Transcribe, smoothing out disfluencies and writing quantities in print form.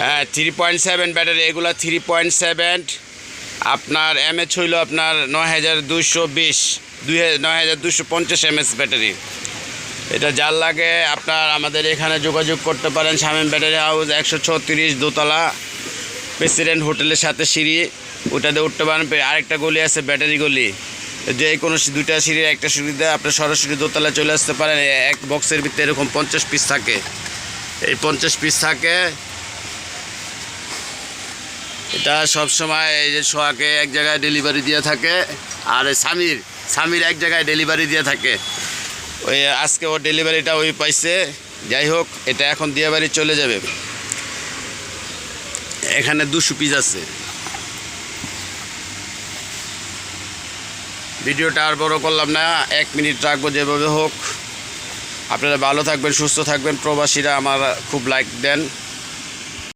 হ্যাঁ 3.7 ব্যাটারি, এগুলা 3.7। আপনার এমএচ হইল আপনার 9220, 9250 এমএচ ব্যাটারি। এটা যার লাগে আপনার আমাদের এখানে যোগাযোগ করতে পারেন। শামীম ব্যাটারি হাউস 136 দোতলা, প্রেসিডেন্ট হোটেলের সাথে সিঁড়ি, ওটাতে উঠতে পারেন। আরেকটা গলি আছে ব্যাটারি গলি, যে কোনো দুইটা সিঁড়ির একটা সুবিধা, আপনার সরাসরি দোতলায় চলে আসতে পারেন। এক বক্সের ভিতরে এরকম 50 পিস থাকে, এই 50 পিস থাকে। এটা সবসময় এই যে সোহাকে এক জায়গায় ডেলিভারি দিয়ে থাকে, আর সামির এক জায়গায় ডেলিভারি দিয়ে থাকে। ওই আজকে ওর ডেলিভারিটা ওই পাইছে। যাই হোক, এটা এখন দিয়ে বাড়ি চলে যাবে। এখানে 200 পিস আছে। ভিডিওটা আর বড় করলাম না, 1 মিনিট রাখবো যেভাবে হোক। আপনারা ভালো থাকবেন, সুস্থ থাকবেন। প্রবাসীরা আমার খুব লাইক দেন।